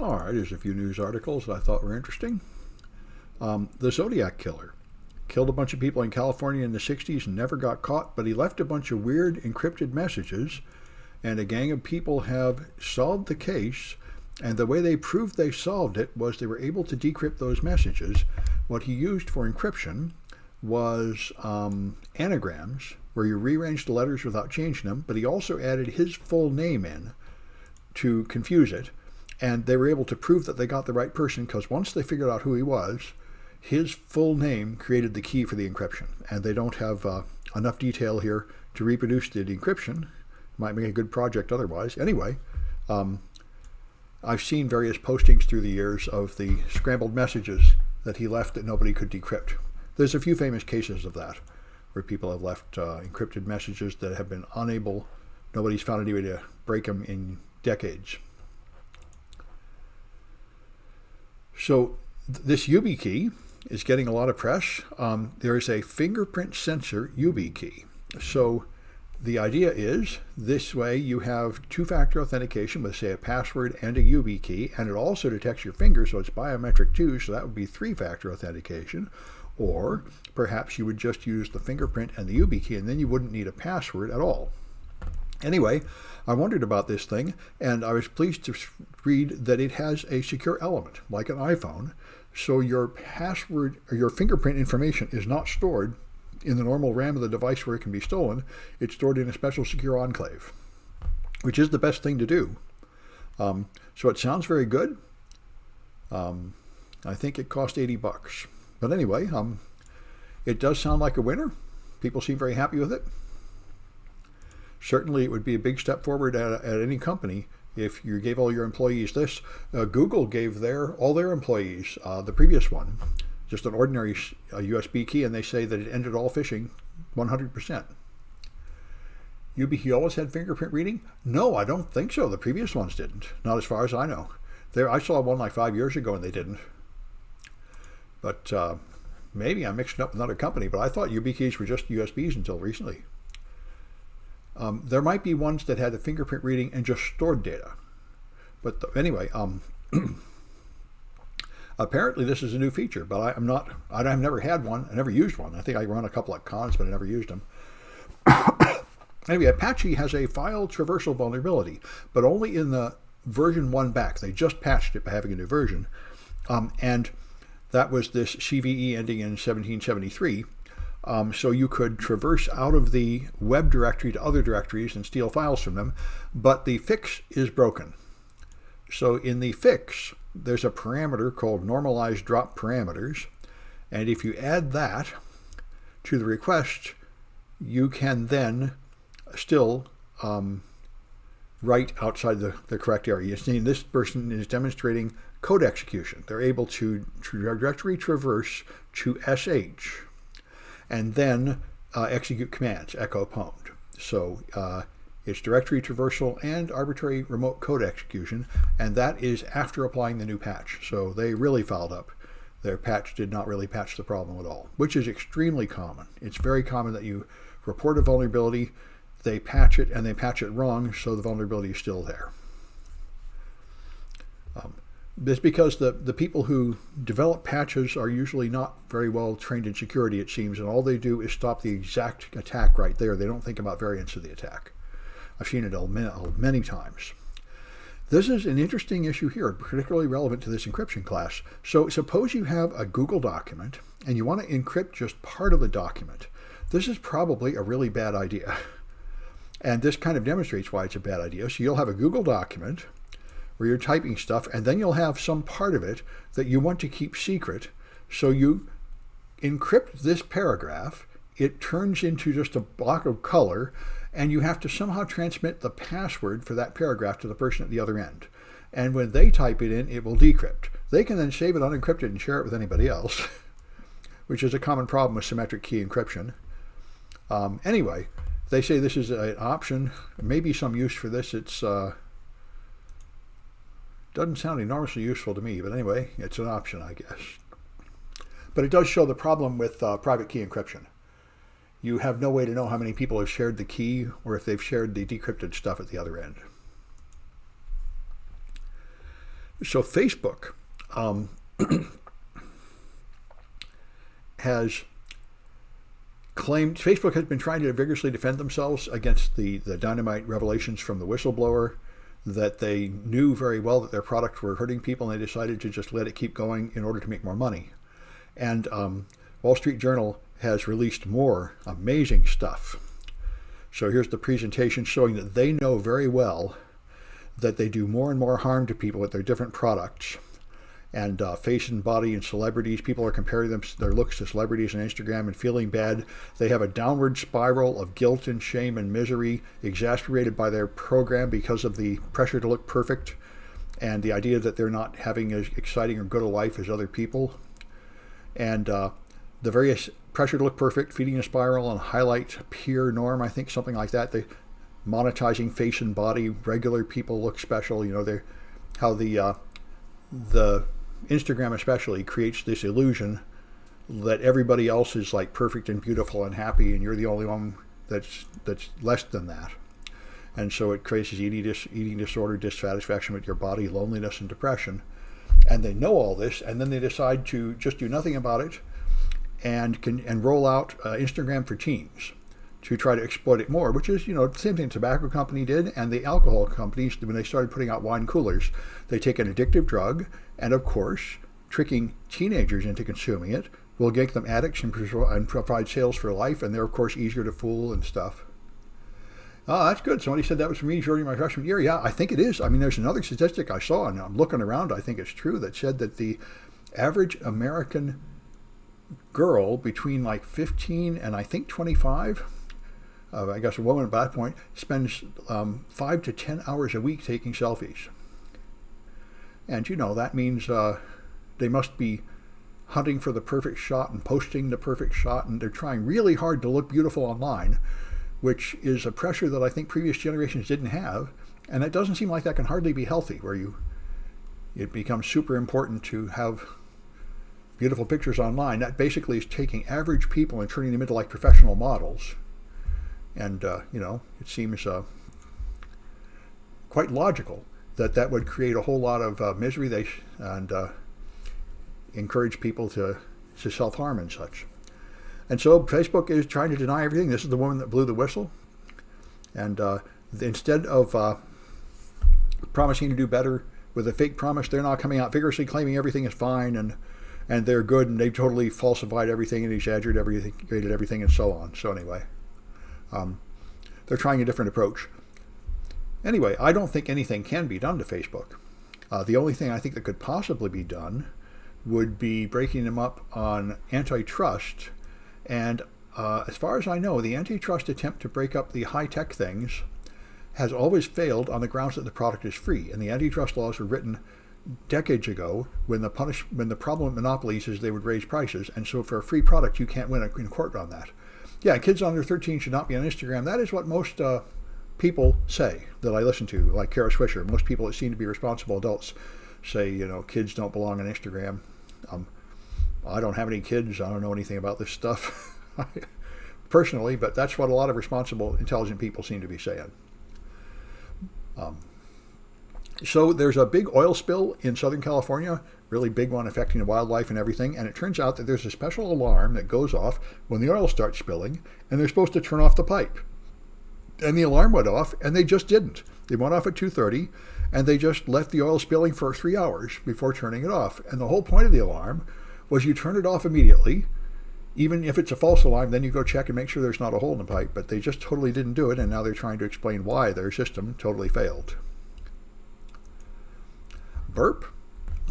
All right, here's a few news articles that I thought were interesting. The Zodiac Killer killed a bunch of people in California in the 60s and never got caught, but he left a bunch of weird encrypted messages, and a gang of people have solved the case. And the way they proved they solved it was they were able to decrypt those messages. What he used for encryption was anagrams, where you rearranged the letters without changing them, but he also added his full name in to confuse it. And they were able to prove that they got the right person because once they figured out who he was, his full name created the key for the encryption. And they don't have enough detail here to reproduce the encryption. Might make a good project otherwise. Anyway, I've seen various postings through the years of the scrambled messages that he left that nobody could decrypt. There's a few famous cases of that, where people have left encrypted messages that have been unable, nobody's found any way to break them in decades. So this YubiKey is getting a lot of press. There is a fingerprint sensor YubiKey. So the idea is this way you have two-factor authentication with, say, a password and a YubiKey, and it also detects your finger, so it's biometric too, so that would be three-factor authentication. Or perhaps you would just use the fingerprint and the YubiKey, and then you wouldn't need a password at all. Anyway, I wondered about this thing, and I was pleased to read that it has a secure element, like an iPhone, so your password or your fingerprint information is not stored in the normal RAM of the device where it can be stolen. It's stored in a special secure enclave, which is the best thing to do. So it sounds very good. I think it cost $80. But anyway, it does sound like a winner. People seem very happy with it. Certainly, it would be a big step forward at any company if you gave all your employees this. Google gave all their employees the previous one, just an ordinary USB key, and they say that it ended all phishing 100%. YubiKey always had fingerprint reading? No, I don't think so. The previous ones didn't. Not as far as I know. I saw one like 5 years ago and they didn't. But maybe I'm mixing up with another company, but I thought YubiKeys were just USBs until recently. There might be ones that had the fingerprint reading and just stored data. But anyway, apparently this is a new feature, but I've never had one. I never used one. I think I run a couple of cons, but I never used them. Anyway, Apache has a file traversal vulnerability, but only in the version 1 back. They just patched it by having a new version. And that was this CVE ending in 1773. So you could traverse out of the web directory to other directories and steal files from them, but the fix is broken. So in the fix, there's a parameter called normalized drop parameters, and if you add that to the request, you can then still write outside the correct area. You're seeing this person is demonstrating code execution. They're able to directory traverse to SH and then execute commands, echo pwned. So it's directory traversal and arbitrary remote code execution, and that is after applying the new patch. So they really fouled up. Their patch did not really patch the problem at all, which is extremely common. It's very common that you report a vulnerability, they patch it, and they patch it wrong, so the vulnerability is still there. This is because the people who develop patches are usually not very well trained in security, it seems, and all they do is stop the exact attack right there. They don't think about variants of the attack. I've seen it many times. This is an interesting issue here, particularly relevant to this encryption class. So suppose you have a Google document and you want to encrypt just part of the document. This is probably a really bad idea. And this kind of demonstrates why it's a bad idea. So you'll have a Google document where you're typing stuff, and then you'll have some part of it that you want to keep secret. So you encrypt this paragraph, it turns into just a block of color, and you have to somehow transmit the password for that paragraph to the person at the other end. And when they type it in, it will decrypt. They can then save it unencrypted and share it with anybody else, which is a common problem with symmetric key encryption. Anyway, they say this is an option, maybe some use for this. It's doesn't sound enormously useful to me, but anyway, it's an option, I guess. But it does show the problem with private key encryption. You have no way to know how many people have shared the key or if they've shared the decrypted stuff at the other end. So Facebook has Facebook has been trying to vigorously defend themselves against the dynamite revelations from the whistleblower, that they knew very well that their products were hurting people, and they decided to just let it keep going in order to make more money. And Wall Street Journal has released more amazing stuff. So here's the presentation showing that they know very well that they do more and more harm to people with their different products. And face and body and celebrities, people are comparing their looks to celebrities on Instagram and feeling bad. They have a downward spiral of guilt and shame and misery, exacerbated by their program because of the pressure to look perfect and the idea that they're not having as exciting or good a life as other people. And the various pressure to look perfect, feeding a spiral, and highlight peer norm, I think, something like that. They monetizing face and body, regular people look special. You know, they how the Instagram especially creates this illusion that everybody else is like perfect and beautiful and happy, and you're the only one that's less than that. And so it creates eating disorder, dissatisfaction with your body, loneliness, and depression. And they know all this, and then they decide to just do nothing about it and roll out Instagram for teens to try to exploit it more, which is, you know, the same thing the tobacco company did, and the alcohol companies, when they started putting out wine coolers. They take an addictive drug, and of course, tricking teenagers into consuming it will make them addicts and provide sales for life, and they're, of course, easier to fool and stuff. Oh, that's good. Somebody said that was for me during my freshman year. Yeah, I think it is. I mean, there's another statistic I saw, and I'm looking around, I think it's true, that said that the average American girl between like 15 and I think 25, I guess a woman at that point, spends 5 to 10 hours a week taking selfies. And, you know, that means they must be hunting for the perfect shot and posting the perfect shot, and they're trying really hard to look beautiful online, which is a pressure that I think previous generations didn't have. And it doesn't seem like that can hardly be healthy, where it becomes super important to have beautiful pictures online. That basically is taking average people and turning them into like professional models. And, you know, it seems quite logical that would create a whole lot of misery and encourage people to self-harm and such. And so Facebook is trying to deny everything. This is the woman that blew the whistle. And instead of promising to do better with a fake promise, they're now coming out vigorously claiming everything is fine and they're good, and they've totally falsified everything and exaggerated everything and so on. So anyway, they're trying a different approach. Anyway, I don't think anything can be done to Facebook. The only thing I think that could possibly be done would be breaking them up on antitrust. And as far as I know, the antitrust attempt to break up the high-tech things has always failed on the grounds that the product is free. And the antitrust laws were written decades ago when the problem with monopolies is they would raise prices. And so for a free product, you can't win in court on that. Yeah, kids under 13 should not be on Instagram. That is what most people say that I listen to, like Kara Swisher. Most people that seem to be responsible adults say, you know, kids don't belong on Instagram. I don't have any kids. I don't know anything about this stuff personally, but that's what a lot of responsible, intelligent people seem to be saying. So there's a big oil spill in Southern California, really big one affecting the wildlife and everything, and it turns out that there's a special alarm that goes off when the oil starts spilling, and they're supposed to turn off the pipe. And the alarm went off, and they just didn't. They went off at 2:30, and they just left the oil spilling for 3 hours before turning it off. And the whole point of the alarm was you turn it off immediately. Even if it's a false alarm, then you go check and make sure there's not a hole in the pipe. But they just totally didn't do it, and now they're trying to explain why their system totally failed. Burp.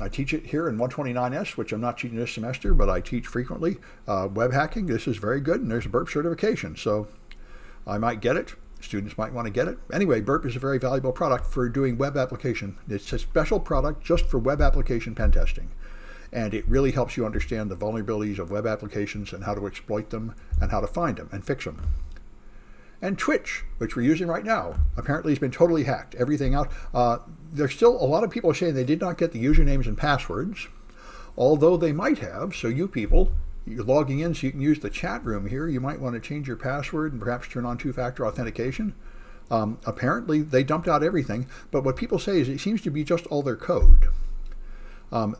I teach it here in 129S, which I'm not teaching this semester, but I teach frequently. Web hacking, this is very good, and there's a burp certification. So I might get it. Students might want to get it. Anyway, Burp is a very valuable product for doing web application. It's a special product just for web application pen testing. And it really helps you understand the vulnerabilities of web applications and how to exploit them and how to find them and fix them. And Twitch, which we're using right now, apparently has been totally hacked. Everything out. There's still a lot of people saying they did not get the usernames and passwords, although they might have. So you people, you're logging in so you can use the chat room here. You might want to change your password and perhaps turn on two-factor authentication. Apparently, they dumped out everything. But what people say is it seems to be just all their code.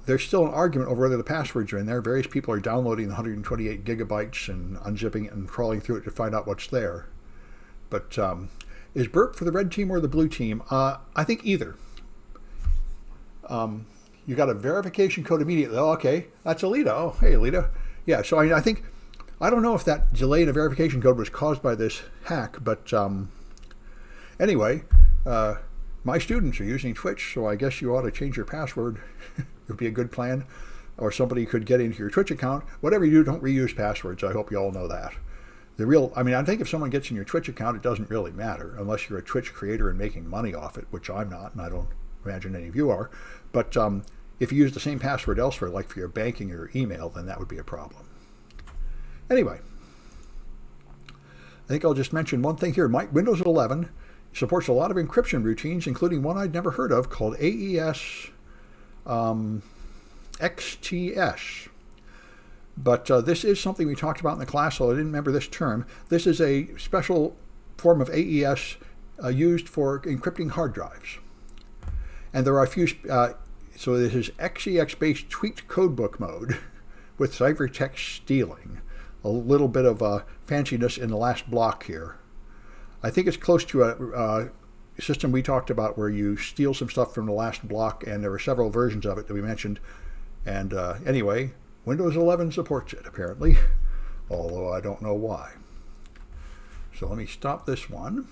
There's still an argument over whether the passwords are in there. Various people are downloading the 128 gigabytes and unzipping it and crawling through it to find out what's there. But is Burp for the red team or the blue team? I think either. You got a verification code immediately. Oh, okay, that's Alita. Oh, hey, Alita. Yeah, so I think, I don't know if that delay in a verification code was caused by this hack, but anyway, my students are using Twitch, so I guess you ought to change your password. It would be a good plan. Or somebody could get into your Twitch account. Whatever you do, don't reuse passwords. I hope you all know that. I think if someone gets in your Twitch account, it doesn't really matter, unless you're a Twitch creator and making money off it, which I'm not, and I don't imagine any of you are. But if you use the same password elsewhere, like for your banking or email, then that would be a problem. Anyway, I think I'll just mention one thing here. Windows 11 supports a lot of encryption routines, including one I'd never heard of called AES XTS. But this is something we talked about in the class, so I didn't remember this term. This is a special form of AES used for encrypting hard drives. And there are a few, so this is XEX-based tweaked codebook mode with ciphertext stealing. A little bit of fanciness in the last block here. I think it's close to a system we talked about where you steal some stuff from the last block, and there were several versions of it that we mentioned. And anyway, Windows 11 supports it, apparently, although I don't know why. So let me stop this one.